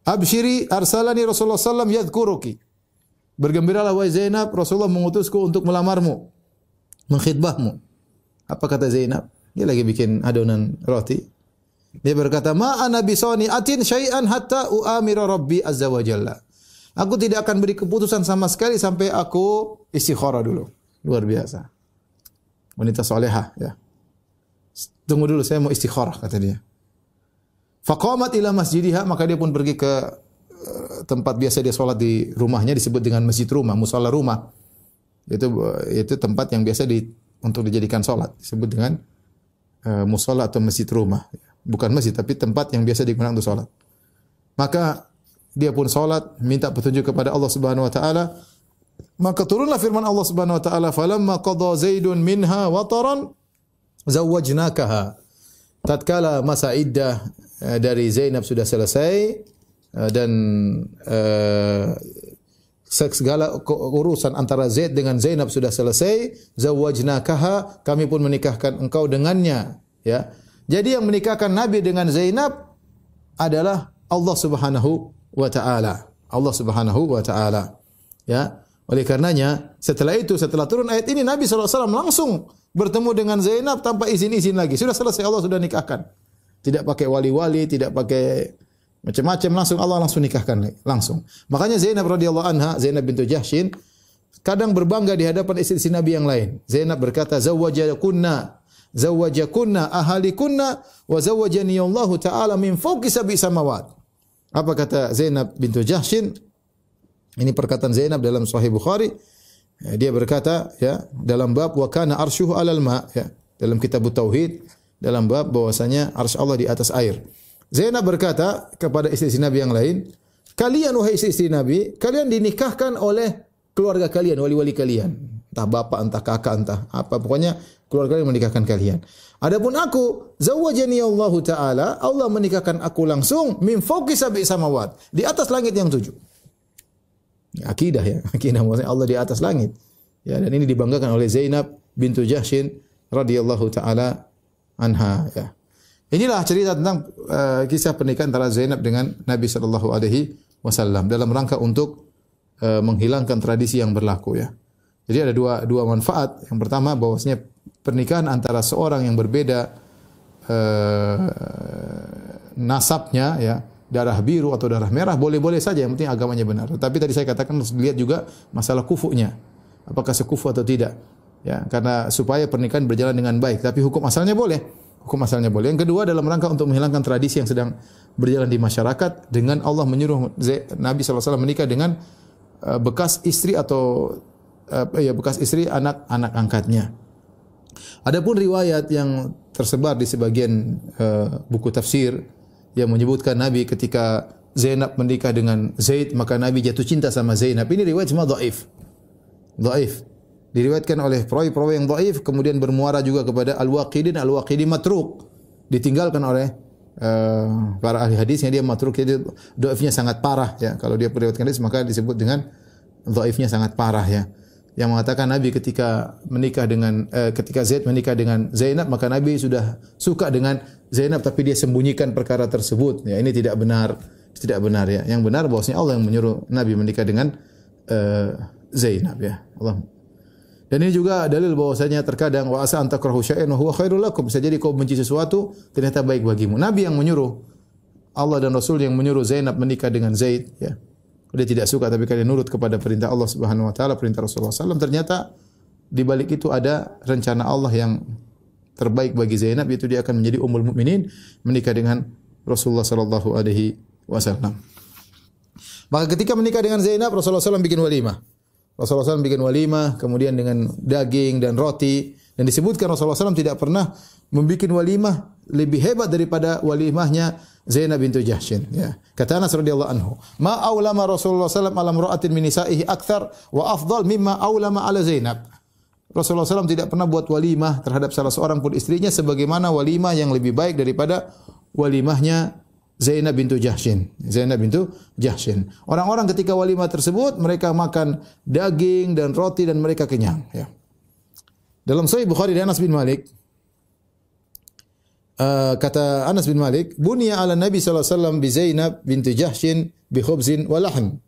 abshiri arsalani Rasulullah sallam yadhkuruki. Bergembiralah wahai Zainab, Rasulullah mengutusku untuk melamarmu, mengkhidbahmu. Apa kata Zainab? Dia lagi bikin adonan roti. Dia berkata, ma ana bisani'atin syai'an hatta u'amira rabbi azza wa jalla. Aku tidak akan beri keputusan sama sekali sampai aku istikharah dulu. Luar biasa. Wanita salehah, ya. Tunggu dulu, saya mau istikharah, kata dia. Faqamat ila masjidiha, maka dia pun pergi ke tempat biasa dia salat di rumahnya, disebut dengan masjid rumah, musalla rumah. Itu tempat yang biasa untuk dijadikan salat, disebut dengan musalla atau masjid rumah. Bukan masjid, tapi tempat yang biasa digunakan untuk salat. Maka dia pun salat, minta petunjuk kepada Allah Subhanahu wa taala. Maka turunlah firman Allah Subhanahu wa taala, "Falamma qada Zaidun minha wataran zawwajnakaha." Tatkala masa iddah dari Zainab sudah selesai dan segala urusan antara Zaid dengan Zainab sudah selesai, zawwajnakaha, kami pun menikahkan engkau dengannya, ya. Jadi yang menikahkan Nabi dengan Zainab adalah Allah Subhanahu wa taala. Allah Subhanahu wa taala. Ya. Oleh karenanya, setelah turun ayat ini, Nabi SAW langsung bertemu dengan Zainab tanpa izin-izin lagi. Sudah selesai, Allah sudah nikahkan. Tidak pakai wali-wali, tidak pakai macam-macam, Allah langsung nikahkan langsung. Makanya Zainab radhiyallahu anha, Zainab bintu Jahsyin, kadang berbangga di hadapan istri-istri Nabi yang lain. Zainab berkata, zawwajakunna ahalikunna wa zawwajani Allah taala min fawqi sab'i samawat. Apa kata Zainab bintu Jahsyin? Ini perkataan Zainab dalam Sahih Bukhari. Dia berkata, ya, dalam bab wa kana arshuhu 'alal ma', ya, dalam kitab Tauhid, dalam bab bahwasanya arsy Allah di atas air. Zainab berkata kepada istri-istri Nabi yang lain, kalian wahai istri-istri Nabi, kalian dinikahkan oleh keluarga kalian, wali-wali kalian. Entah bapak, entah kakak, entah apa, pokoknya keluarga kalian menikahkan kalian. Adapun aku, zawwajani Allah taala, Allah menikahkan aku langsung min fawqi sab'i samawat, di atas langit yang 7. Akidah, ya, akidah maksudnya Allah di atas langit. Ya, dan ini dibanggakan oleh Zainab bintu Jahsyin radhiyallahu taala anha, ya. Inilah cerita tentang kisah pernikahan antara Zainab dengan Nabi sallallahu alaihi wasallam dalam rangka untuk menghilangkan tradisi yang berlaku, ya. Jadi ada dua manfaat. Yang pertama, bahwasanya pernikahan antara seorang yang berbeda nasabnya, ya, darah biru atau darah merah, boleh-boleh saja, yang penting agamanya benar. Tapi tadi saya katakan harus dilihat juga masalah kufunya, apakah sekufu atau tidak, ya, karena supaya pernikahan berjalan dengan baik. Tapi hukum asalnya boleh, Yang kedua, dalam rangka untuk menghilangkan tradisi yang sedang berjalan di masyarakat dengan Allah menyuruh Nabi SAW menikah dengan bekas istri atau bekas istri anak-anak angkatnya. Adapun riwayat yang tersebar di sebagian buku tafsir yang menyebutkan Nabi ketika Zainab menikah dengan Zaid, maka Nabi jatuh cinta sama Zainab. Ini riwayat semua dhaif. Diriwayatkan oleh perawi-perawi yang dhaif, kemudian bermuara juga kepada Al-Waqidi matruk. Ditinggalkan oleh para ahli hadisnya, dia matruk, jadi dhaifnya sangat parah, ya. Kalau dia meriwayatkan hadis maka disebut dengan dhaifnya sangat parah, ya. Yang mengatakan Nabi ketika Zaid menikah dengan Zainab, maka Nabi sudah suka dengan Zainab tapi dia sembunyikan perkara tersebut. Ya, ini tidak benar, ya. Yang benar bahwasanya Allah yang menyuruh Nabi menikah dengan Zainab, ya. Allah. Dan ini juga dalil bahwasanya terkadang wa asa an takrahu syai'an wa huwa khairul lakum. Bisa jadi kau benci sesuatu ternyata baik bagimu. Nabi yang menyuruh, Allah dan Rasul yang menyuruh Zainab menikah dengan Zaid, ya. Dia tidak suka tapi karena nurut kepada perintah Allah Subhanahu wa taala, perintah Rasulullah SAW, ternyata di balik itu ada rencana Allah yang terbaik bagi Zainab, yaitu dia akan menjadi ummul mukminin, menikah dengan Rasulullah sallallahu alaihi wasallam. Maka ketika menikah dengan Zainab, Rasulullah SAW bikin walimah. Rasulullah SAW bikin walimah, kemudian dengan daging dan roti. Dan disebutkan Rasulullah SAW tidak pernah membuat walimah lebih hebat daripada walimahnya Zainab bintu Jahshin. Ya. Kata Anas radhiyallahu anhu, ma aulama Rasulullah SAW ala imra'atin min nisa'ihi akthar wa afdal mimma aulama ala Zainab. Rasulullah SAW tidak pernah buat walimah terhadap salah seorang pun istrinya sebagaimana walimah yang lebih baik daripada walimahnya Zainab bintu Jahshin. Zainab bintu Jahshin. Orang-orang ketika walimah tersebut mereka makan daging dan roti dan mereka kenyang. Ya. Dalam Sahih Bukhari dari Anas bin Malik, kata Anas bin Malik, bunya ala Nabi sallallahu alaihi wasallam bi Zainab bintu Jahshin bi khubzin wa lahm.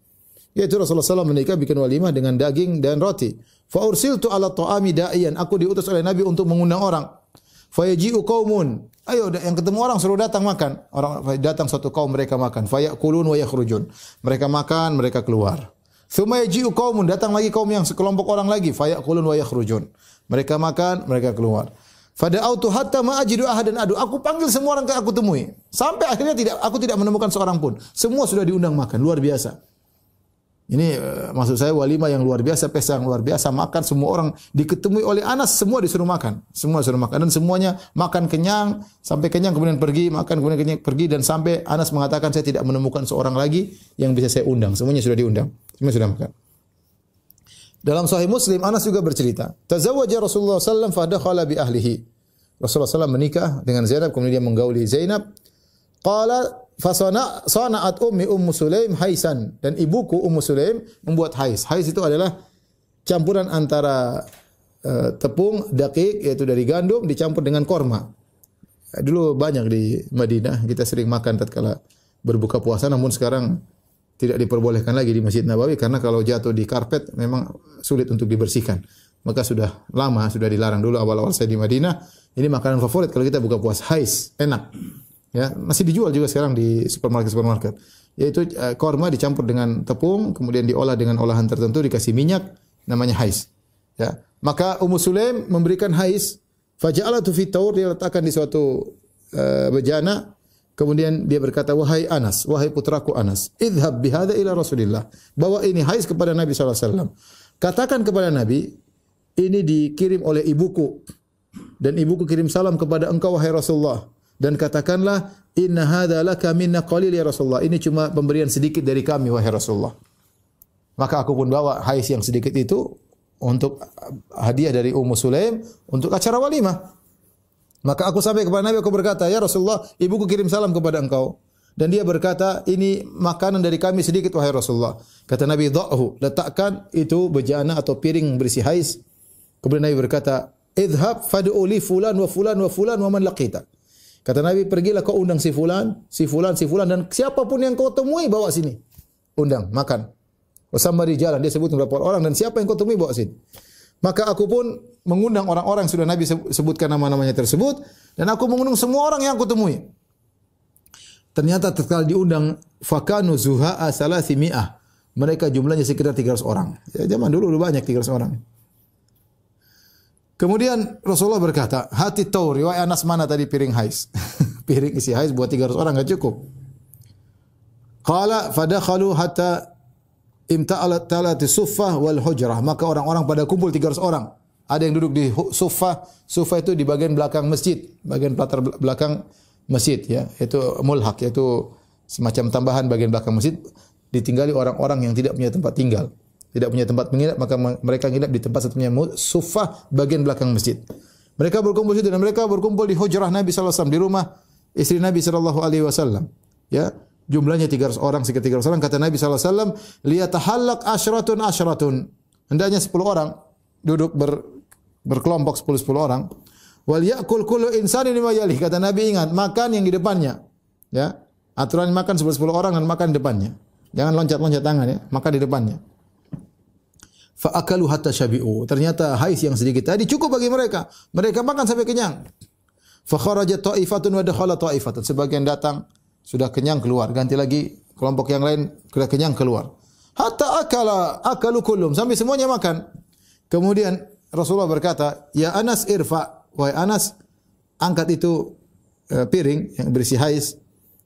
Yaitu Rasulullah SAW menikah bikin walimah dengan daging dan roti. Fa ursiltu ala ta'ami da'iyan. Aku diutus oleh Nabi untuk mengundang orang. Fa yaji'u qaumun. Ayo yang ketemu orang suruh datang makan. Orang datang suatu kaum mereka makan. Fa ya'kulun wa yakhrujun. Mereka makan, mereka keluar. Tsumma yaji'u qaumun. Datang lagi kaum yang sekelompok orang lagi. Fa ya'kulun wa yakhrujun. Mereka makan, mereka keluar. Fada'autu hatta ma ajidu ahadan adu. Aku panggil semua orang aku temui. Sampai akhirnya aku tidak menemukan seorang pun. Semua sudah diundang makan, luar biasa. Ini maksud saya walimah yang luar biasa, pesta yang luar biasa, makan semua orang diketemui oleh Anas, semua disuruh makan. Semua disuruh makan dan semuanya makan kenyang, sampai kenyang kemudian pergi, makan kemudian kenyang pergi dan sampai Anas mengatakan saya tidak menemukan seorang lagi yang bisa saya undang. Semuanya sudah diundang. Semua sudah makan. Dalam Sahih Muslim Anas juga bercerita, tazawwaja Rasulullah sallallahu alaihi wasallam fa dakhala bi ahlihi. Rasulullah SAW menikah dengan Zainab kemudian dia menggauli Zainab. Qala sana'at Ummu Sulaim haisan, dan ibuku Ummu Sulaim membuat hais. Hais itu adalah campuran antara tepung dakik yaitu dari gandum dicampur dengan korma. Dulu banyak di Madinah kita sering makan tatkala berbuka puasa, namun sekarang tidak diperbolehkan lagi di Masjid Nabawi karena kalau jatuh di karpet memang sulit untuk dibersihkan. Maka sudah lama sudah dilarang. Dulu awal-awal saya di Madinah, ini makanan favorit kalau kita buka puasa, hais, enak. Ya, masih dijual juga sekarang di supermarket. Yaitu korma dicampur dengan tepung, kemudian diolah dengan olahan tertentu, dikasih minyak, namanya hais. Ya, maka Ummu Sulaim memberikan hais, faja'alatu fi taur, dia letakkan di suatu bejana, kemudian dia berkata, wahai Anas, wahai putraku Anas, idhab bihadza ila Rasulillah. Bawa ini hais kepada Nabi sallallahu alaihi wasallam. Katakan kepada Nabi, ini dikirim oleh ibuku dan ibuku kirim salam kepada engkau wahai Rasulullah. Dan katakanlah, inna hadza laka minna qalil ya Rasulullah. Ini cuma pemberian sedikit dari kami wahai Rasulullah. Maka aku pun bawa hais yang sedikit itu untuk hadiah dari Ummu Sulaim untuk acara walimah. Maka aku sampai kepada Nabi, aku berkata, ya Rasulullah, ibuku kirim salam kepada engkau. Dan dia berkata, ini makanan dari kami sedikit wahai Rasulullah. Kata Nabi, dha'hu, letakkan itu bejana atau piring berisi hais. Kemudian Nabi berkata, idhab fad'u li fulan wa fulan wa fulan wa man laqita. Kata Nabi, pergilah kau undang si fulan, si fulan, si fulan, dan siapapun yang kau temui bawa sini. Undang, makan. Wasamari jalan, dia sebut beberapa orang, dan siapa yang kau temui bawa sini. Maka aku pun mengundang orang-orang yang sudah Nabi sebutkan nama-namanya tersebut, dan aku mengundang semua orang yang aku temui. Ternyata tatkala diundang, fakanu zuha'a salasimi'ah. Mereka jumlahnya sekitar 300 orang. Ya, zaman dulu banyak 300 orang. Kemudian Rasulullah berkata, hati taur, wahai Anas, mana tadi piring hais? Piring isi hais buat 300 orang enggak cukup. Qala fadakhalu hatta imta'alat talati suffah wal hujrah. Maka orang-orang pada kumpul 300 orang. Ada yang duduk di suffah. Suffah itu di bagian belakang masjid, bagian latar belakang masjid ya, itu mulhaq, yaitu semacam tambahan bagian belakang masjid, ditinggali orang-orang yang tidak punya tempat tinggal. Tidak punya tempat menginap, maka mereka menginap di tempat satunya suffah bagian belakang masjid. Mereka berkumpul situ dan mereka berkumpul di hujrah Nabi sallallahu alaihi wasallam, di rumah istri Nabi sallallahu alaihi wasallam. Ya, jumlahnya 300 orang, sekitar 300 orang. Kata Nabi sallallahu alaihi wasallam, liyatahallaq asyratun. Hendaknya 10 orang duduk berkelompok 10 orang. Wal ya'kul kullu insanin mimma yalih. Kata Nabi, ingat, makan yang di depannya. Ya. Aturan makan 10 orang dan makan di depannya. Jangan loncat-loncat tangan ya, makan di depannya. Fa akalu hatta syabi'u. Ternyata hais yang sedikit tadi cukup bagi mereka. Mereka makan sampai kenyang. Fa kharajat ta'ifatun wa dakhala ta'ifatun. Sebagian datang sudah kenyang keluar, ganti lagi kelompok yang lain sudah kenyang keluar. Hatta akalu kullum, sampai semuanya makan. Kemudian Rasulullah berkata, "Ya Anas irfa." Wahai Anas, angkat itu piring yang berisi hais.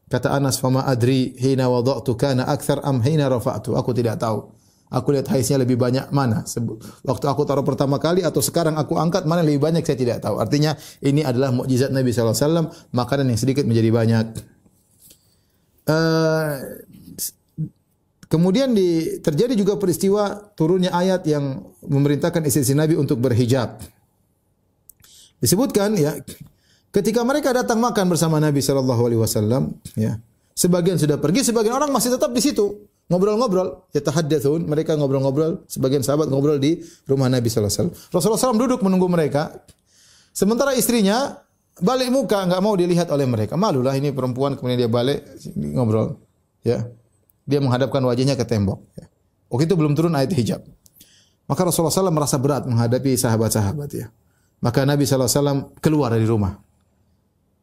Kata Anas, "Fama adri hina wada'tu kana akthar am hina rafa'tu." Aku tidak tahu. Aku lihat haiznya lebih banyak mana. Waktu aku taruh pertama kali atau sekarang aku angkat, mana lebih banyak saya tidak tahu. Artinya ini adalah mukjizat Nabi sallallahu alaihi wasallam, makanan yang sedikit menjadi banyak. Kemudian terjadi juga peristiwa turunnya ayat yang memerintahkan istri Nabi untuk berhijab. Disebutkan ya, ketika mereka datang makan bersama Nabi sallallahu alaihi wasallam, ya, sebagian sudah pergi, sebagian orang masih tetap di situ. Ngobrol-ngobrol, yatahaddatsun, mereka ngobrol-ngobrol, sebagian sahabat ngobrol di rumah Nabi sallallahu alaihi wasallam. Rasulullah SAW duduk menunggu mereka. Sementara istrinya balik muka, enggak mau dilihat oleh mereka. Malulah ini perempuan, kemudian dia balik ngobrol, ya. Dia menghadapkan wajahnya ke tembok, ya. Waktu itu belum turun ayat hijab. Maka Rasulullah SAW merasa berat menghadapi sahabat-sahabat, ya. Maka Nabi sallallahu alaihi wasallam keluar dari rumah.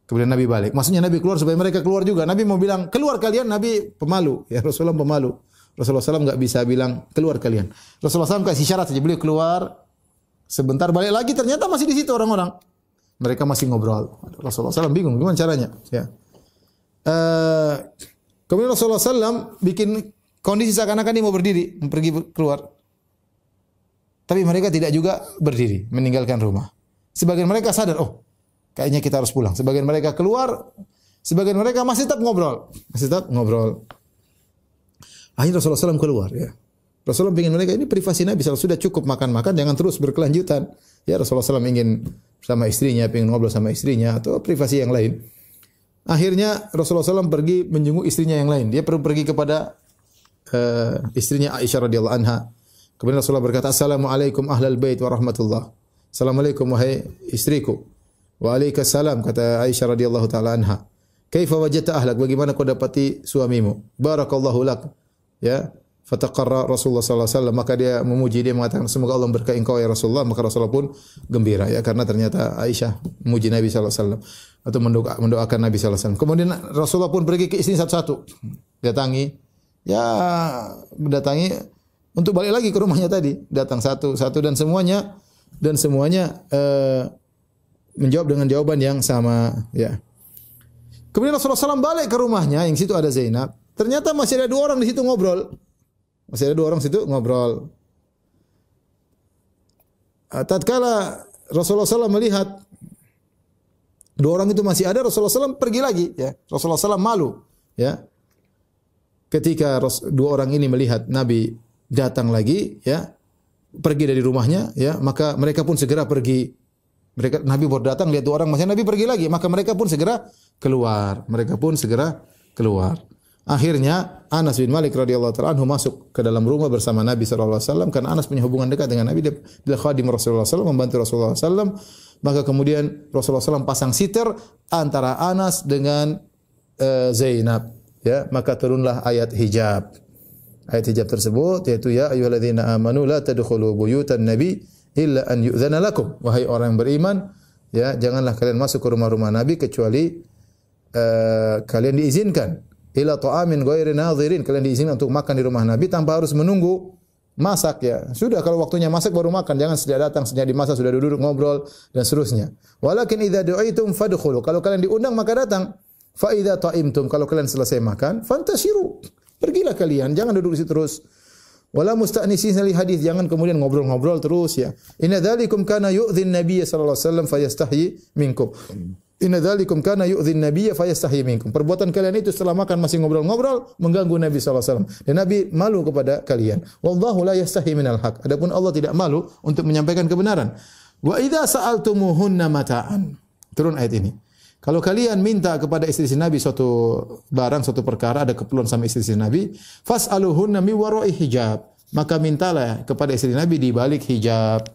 Kemudian Nabi balik. Maksudnya Nabi keluar supaya mereka keluar juga. Nabi mau bilang, keluar kalian. Nabi pemalu. Ya, Rasulullah pemalu. Rasulullah SAW enggak bisa bilang, keluar kalian. Rasulullah SAW kasih syarat saja. Beliau keluar. Sebentar balik lagi. Ternyata masih di situ orang-orang. Mereka masih ngobrol. Rasulullah SAW bingung. Gimana caranya? Ya. Kemudian Rasulullah SAW bikin kondisi seakan-akan dia mau berdiri. Pergi keluar. Tapi mereka tidak juga berdiri. Meninggalkan rumah. Sebagian mereka sadar, oh, kayaknya kita harus pulang. Sebagian mereka keluar, sebagian mereka masih tetap ngobrol. Masih tetap ngobrol. Akhirnya Rasulullah SAW keluar. Ya. Rasulullah ingin mereka, ini privasi Nabi SAW, sudah cukup makan-makan, jangan terus berkelanjutan. Ya, Rasulullah SAW ingin sama istrinya, ingin ngobrol sama istrinya, atau privasi yang lain. Akhirnya Rasulullah SAW pergi menjenguk istrinya yang lain. Dia pergi kepada istrinya Aisyah radhiyallahu anha. Kemudian Rasulullah berkata, "Assalamualaikum ahlal bait wa rahmatullah." Assalamualaikum wahai istriku. Waalaikumsalam, kata Aisyah radhiyallahu taala anha. Kaifa wajadta ahlak? Bagaimana kau dapati suamimu? Barakallahu lak. Ya, fataqarra Rasulullah sallallahu alaihi wasallam, maka dia memuji, dia mengatakan semoga Allah berkahi engkau ya Rasulullah. Maka Rasulullah pun gembira ya, karena ternyata Aisyah memuji Nabi sallallahu alaihi wasallam atau mendoakan Nabi sallallahu alaihi wasallam. Kemudian Rasulullah pun pergi ke istri satu-satu. Datangi untuk balik lagi ke rumahnya tadi. Datang satu-satu dan semuanya menjawab dengan jawaban yang sama, ya. Kemudian Rasulullah SAW balik ke rumahnya, yang situ ada Zainab. Ternyata masih ada dua orang di situ ngobrol. Tatkala Rasulullah SAW melihat dua orang itu masih ada, Rasulullah SAW pergi lagi, ya. Rasulullah SAW malu, ya. Ketika dua orang ini melihat Nabi datang lagi, ya, pergi dari rumahnya, ya, maka mereka pun segera pergi. Nabi baru datang, lihat dua orang masih, Nabi pergi lagi, maka mereka pun segera keluar. Akhirnya Anas bin Malik radhiyallahu taala anhu masuk ke dalam rumah bersama Nabi sallallahu alaihi wasallam, karena Anas punya hubungan dekat dengan Nabi, dia khadim Rasulullah sallallahu alaihi wasallam, membantu Rasulullah sallallahu alaihi wasallam. Maka kemudian Rasulullah sallallahu alaihi wasallam pasang sitir antara Anas dengan Zainab, ya, maka turunlah ayat hijab. Ayat hijab tersebut yaitu, ya ayyuhalladzina amanu la tadkhulu buyutan nabi illa an yu'dzana lakum. Wahai orang yang beriman, ya, janganlah kalian masuk ke rumah-rumah Nabi kecuali kalian diizinkan. Ila ta'amin ghairi nadhirin, kalian diizinkan untuk makan di rumah Nabi tanpa harus menunggu masak, ya. Sudah kalau waktunya masak baru makan, jangan sejak datang, sejak dimasak sudah duduk ngobrol dan seterusnya. Walakin idza du'itum fadkhulu, kalau kalian diundang maka datang. Fa idza ta'imtum, kalau kalian selesai makan, fantashiru, pergilah kalian, jangan duduk di situ terus. Wala musta'nisin li hadis, jangan kemudian ngobrol-ngobrol terus, ya. Inna dzalikum kana yu'dhin nabiyya sallallahu alaihi wasallam fayastahyi minkum. Inna dzalikum kana yu'dhin nabiyya fayastahyi minkum. Perbuatan kalian itu setelah makan masih ngobrol-ngobrol mengganggu Nabi sallallahu alaihi wasallam, dan Nabi malu kepada kalian. Wallahu la yastahyi minal haq. Adapun Allah tidak malu untuk menyampaikan kebenaran. Wa idza sa'altumuhunna mata'an. Turun ayat ini. Kalau kalian minta kepada istri Nabi suatu barang, suatu perkara, ada keperluan sama istri Nabi, fas'aluhunna mi wara'i hijab, maka mintalah kepada istri Nabi di balik hijab.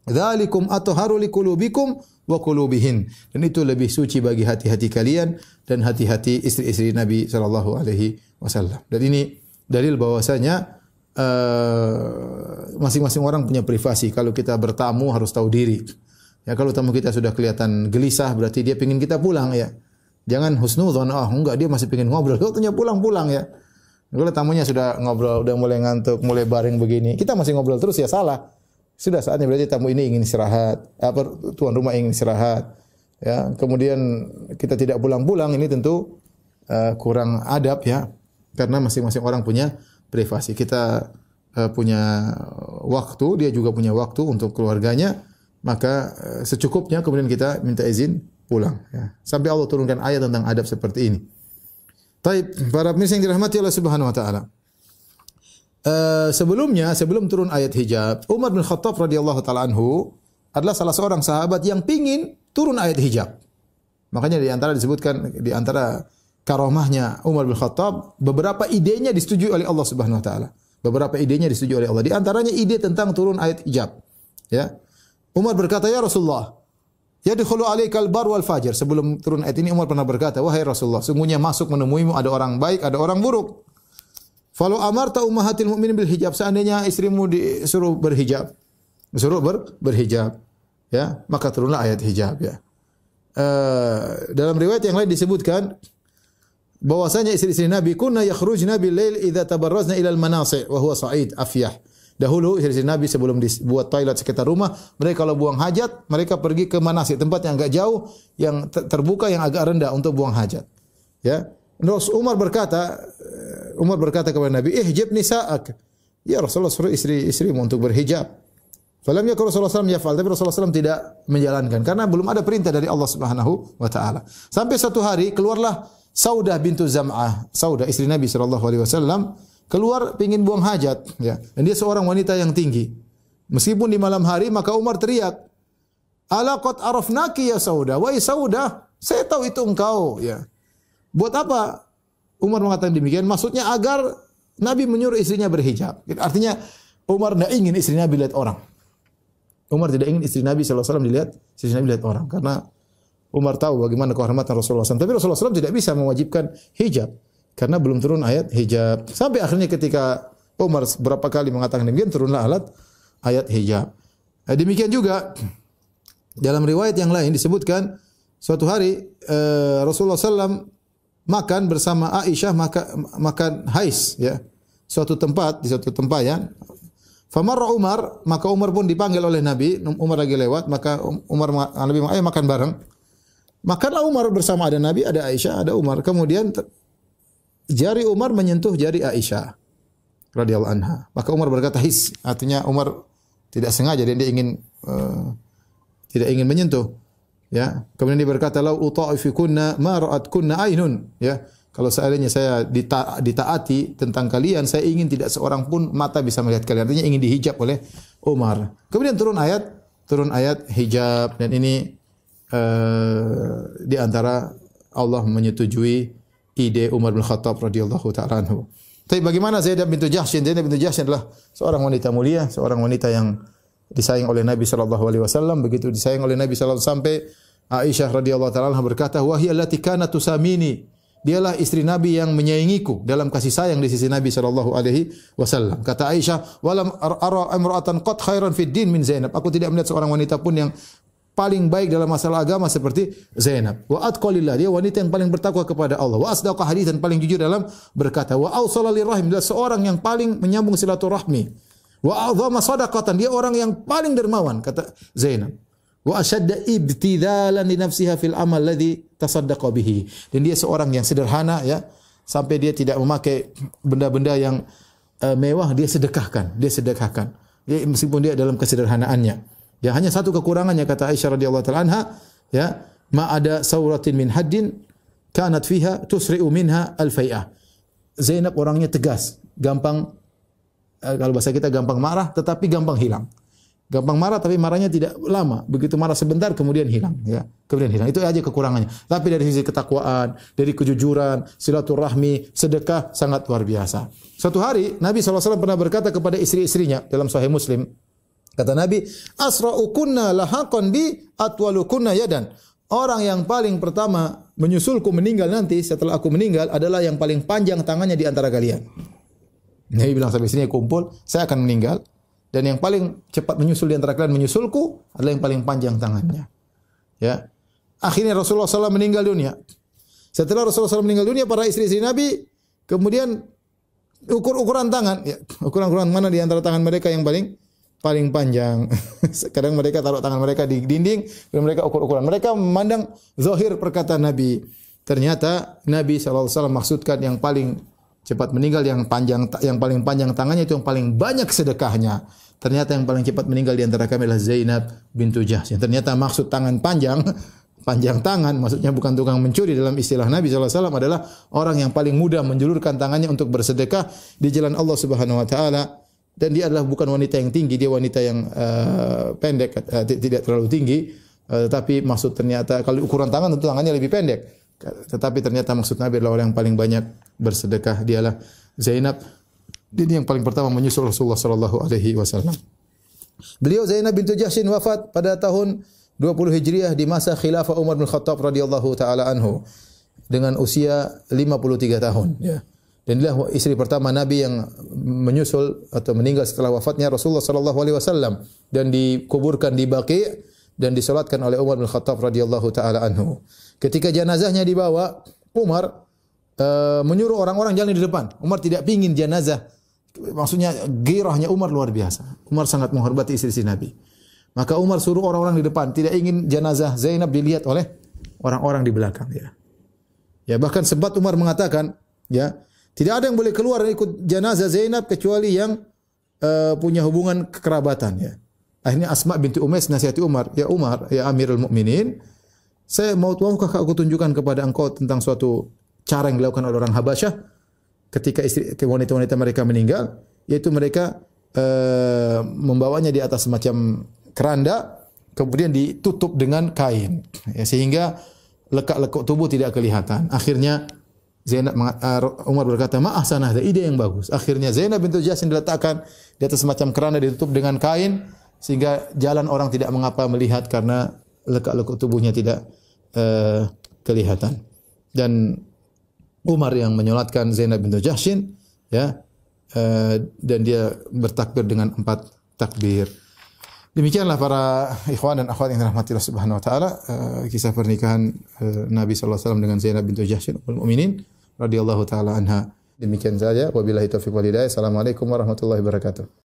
Dzalikum atharu liqulubikum wa qulubihin. Dan itu lebih suci bagi hati-hati kalian dan hati-hati istri-istri Nabi sallallahu alaihi wasallam. Dan ini dalil bahwasanya masing-masing orang punya privasi. Kalau kita bertamu harus tahu diri. Ya, kalau tamu kita sudah kelihatan gelisah, berarti dia pingin kita pulang, ya. Jangan husnudzon, enggak, dia masih pingin ngobrol. Waktunya pulang-pulang, ya. Kalau tamunya sudah ngobrol, udah mulai ngantuk, mulai baring begini, kita masih ngobrol terus, ya salah. Sudah saatnya berarti tamu ini ingin istirahat, tuan rumah ingin istirahat. Ya, kemudian kita tidak pulang-pulang, ini tentu kurang adab ya, karena masing-masing orang punya privasi. Kita punya waktu, dia juga punya waktu untuk keluarganya, maka secukupnya kemudian kita minta izin pulang. Ya. Sampai Allah turunkan ayat tentang adab seperti ini. Taib, para pemirsa yang dirahmati Allah Subhanahu Wa Taala. Sebelum turun ayat hijab, Umar bin Khattab radhiyallahu taala anhu adalah salah seorang sahabat yang pingin turun ayat hijab. Makanya disebutkan di antara karomahnya Umar bin Khattab, beberapa idenya disetujui oleh Allah Subhanahu wa taala. Beberapa idenya disetujui oleh Allah. Di antaranya ide tentang turun ayat hijab. Ya. Umar berkata, "Ya Rasulullah, yadkhulu alaikal bar wal fajir." Sebelum turun ayat ini Umar pernah berkata, "Wahai Rasulullah, sungguhnya masuk menemuimu ada orang baik, ada orang buruk. Falau amarta ummahatil mu'minin bil hijab, seandainya istrimu disuruh berhijab, berhijab, ya, maka turunlah ayat hijab ya." Dalam riwayat yang lain disebutkan bahwasanya istri-istri Nabi kunna yakhrujna bil lail idza tabarrazna ila al manasi' wa huwa sa'id afyah. Dahulu istri Nabi sebelum dibuat toilet sekitar rumah, mereka kalau buang hajat, mereka pergi ke manasi, tempat yang agak jauh, yang terbuka, yang agak rendah untuk buang hajat. Ya. Umar berkata kepada Nabi, "Ihjib nisa'ak." Ya Rasulullah, suruh istri-istrimu untuk berhijab. Falam yakun Rasulullah SAW yaf'al, tapi Rasulullah SAW tidak menjalankan karena belum ada perintah dari Allah Subhanahu wa taala. Sampai suatu hari keluarlah Saudah bintu Zam'ah, Saudah istri Nabi sallallahu alaihi wasallam, keluar pengin buang hajat ya. Dan dia seorang wanita yang tinggi. Meskipun di malam hari, maka Umar teriak, "Ala qad arafnaki ya Saudah." Wahai Saudah, saya tahu itu engkau ya. Buat apa Umar mengatakan demikian? Maksudnya agar Nabi menyuruh istrinya berhijab. Artinya Umar tidak ingin istri Nabi lihat orang. Umar tidak ingin istri Nabi SAW dilihat orang. Karena Umar tahu bagaimana kehormatan Rasulullah SAW. Tapi Rasulullah SAW tidak bisa mewajibkan hijab. Karena belum turun ayat hijab. Sampai akhirnya ketika Umar berapa kali mengatakan demikian, turunlah ayat hijab. Demikian juga dalam riwayat yang lain disebutkan suatu hari Rasulullah SAW makan bersama Aisyah, makan hais ya. Di suatu tempat ya. Famarra Umar, maka Umar pun dipanggil oleh Nabi. Umar lagi lewat, maka Nabi ayo makan bareng. Makanlah Umar bersama, ada Nabi, ada Aisyah, ada Umar. Kemudian jari Umar menyentuh jari Aisyah radhiyallahu anha. Maka Umar berkata his, artinya Umar tidak sengaja, dia ingin tidak ingin menyentuh. Ya. Kemudian dia berkata, "Lau uta'ifikunna ma ra'atkunna ainun." Ya. Kalau seandainya saya ditaati tentang kalian, saya ingin tidak seorang pun mata bisa melihat kalian. Artinya ingin dihijab oleh Umar. Kemudian turun ayat hijab, dan ini di antara Allah menyetujui ide Umar bin Khattab radhiyallahu taala anhu. Tapi bagaimana Zainab bintu Jahsy? Zainab bintu Jahsy adalah seorang wanita mulia, seorang wanita yang disayang oleh Nabi sallallahu alaihi wasallam, begitu disayang oleh Nabi sallallahu alaihi wasallam sampai Aisyah radhiyallahu taala anha berkata, "Wa hiya allati kanat tusamini." Dialah istri Nabi yang menyayangiku dalam kasih sayang di sisi Nabi sallallahu alaihi wasallam. Kata Aisyah, "Walam ara imra'atan qad khairan fid din min Zainab." Aku tidak melihat seorang wanita pun yang paling baik dalam masalah agama seperti Zainab. Wa atqalillah, dia wanita yang paling bertakwa kepada Allah. Wa asdaqa haditsan, paling jujur dalam berkata. Wa awsala lirrahim, dia seorang yang paling menyambung silaturahmi. Wa a'dhama shadaqatan, dia orang yang paling dermawan, kata Zainab. Wa ashadda ibtidalan li nafsiha fil amal ladzi tasaddaqa bihi. Dan dia seorang yang sederhana ya, sampai dia tidak memakai benda-benda yang mewah, dia sedekahkan. Dia meskipun dia dalam kesederhanaannya. Ya, hanya satu kekurangannya kata Aisyah radhiyallahu taala anha, ya, ma ada sauratin min haddin kanat fiha tusri'u minha al-fai'ah. Zainab orangnya tegas, gampang, kalau bahasa kita gampang marah tetapi gampang hilang. Gampang marah tapi marahnya tidak lama. Begitu marah sebentar kemudian hilang, ya. Kemudian hilang. Itu aja kekurangannya. Tapi dari sisi ketakwaan, dari kejujuran, silaturahmi, sedekah sangat luar biasa. Suatu hari Nabi SAW pernah berkata kepada istri-istrinya dalam Sahih Muslim. Kata Nabi, "Asra'ukunna lahaqan bi atwalukunna yadan." Orang yang paling pertama menyusulku meninggal nanti setelah aku meninggal adalah yang paling panjang tangannya di antara kalian. Nabi bilang sampai sini kumpul, saya akan meninggal. Dan yang paling cepat menyusul di antara kalian menyusulku adalah yang paling panjang tangannya. Ya. Akhirnya Rasulullah SAW meninggal dunia. Setelah Rasulullah SAW meninggal dunia, para istri-istri Nabi kemudian ukur-ukuran tangan. Ya. Ukuran-ukuran mana di antara tangan mereka yang paling panjang. Kadang mereka taruh tangan mereka di dinding, dan mereka ukur-ukuran. Mereka memandang zahir perkataan Nabi. ternyata Nabi SAW maksudkan yang paling cepat meninggal, yang paling panjang tangannya itu yang paling banyak sedekahnya. Ternyata yang paling cepat meninggal di antara kami adalah Zainab bintu Jahsy. Ternyata maksud tangan panjang tangan, maksudnya bukan tukang mencuri. Dalam istilah Nabi SAW adalah orang yang paling mudah menjulurkan tangannya untuk bersedekah di jalan Allah Subhanahu Wa Taala. Dan dia adalah bukan wanita yang tinggi, dia wanita yang pendek, tidak terlalu tinggi. Tapi maksud ternyata kalau ukuran tangan tentu tangannya lebih pendek. Tetapi ternyata maksud Nabi adalah orang yang paling banyak bersedekah, dialah Zainab. Dia yang paling pertama menyusul Rasulullah sallallahu alaihi wasallam. Beliau Zainab bintu Jahsy wafat pada tahun 20 Hijriah di masa khilafah Umar bin Khattab radhiyallahu taala anhu dengan usia 53 tahun, ya. Dan inilah istri pertama Nabi yang menyusul atau meninggal setelah wafatnya Rasulullah sallallahu alaihi wasallam dan dikuburkan di Baqi' dan disolatkan oleh Umar bin Khattab radhiyallahu taala anhu. Ketika jenazahnya dibawa, Umar menyuruh orang-orang jalan di depan. Umar tidak pingin jenazah. Maksudnya gairahnya Umar luar biasa. Umar sangat menghormati istri-istri Nabi. Maka Umar suruh orang-orang di depan, tidak ingin jenazah Zainab dilihat oleh orang-orang di belakang, ya. Ya, bahkan sempat Umar mengatakan, ya, tidak ada yang boleh keluar dan ikut jenazah Zainab kecuali yang punya hubungan kekerabatan, ya. Akhirnya Asma binti Umais nasihati Umar, ya Umar, ya Amirul Mukminin, maukah aku tunjukkan kepada engkau tentang suatu cara yang dilakukan oleh orang Habasyah ketika wanita-wanita mereka meninggal, yaitu mereka membawanya di atas semacam keranda, kemudian ditutup dengan kain, ya, sehingga lekak-lekuk tubuh tidak kelihatan. Akhirnya Umar berkata, "Ma'ahsanah, ada ide yang bagus." Akhirnya Zainab bintu Jahsy diletakkan di atas semacam keranda ditutup dengan kain, sehingga jalan orang tidak mengapa melihat karena lekak-lekuk tubuhnya tidak kelihatan. Dan Umar yang menyolatkan Zainab bintu Jahsy, ya, dan dia bertakbir dengan 4 takbir. Demikianlah para ikhwan dan akhwat yang dirahmati Allah Subhanahu wa taala, kisah pernikahan Nabi sallallahu alaihi wasallam dengan Zainab bintu Jahsy ummul mukminin radhiyallahu taala anha. Demikian saja, wabillahi taufiq wal hidayah. Assalamualaikum warahmatullahi wabarakatuh.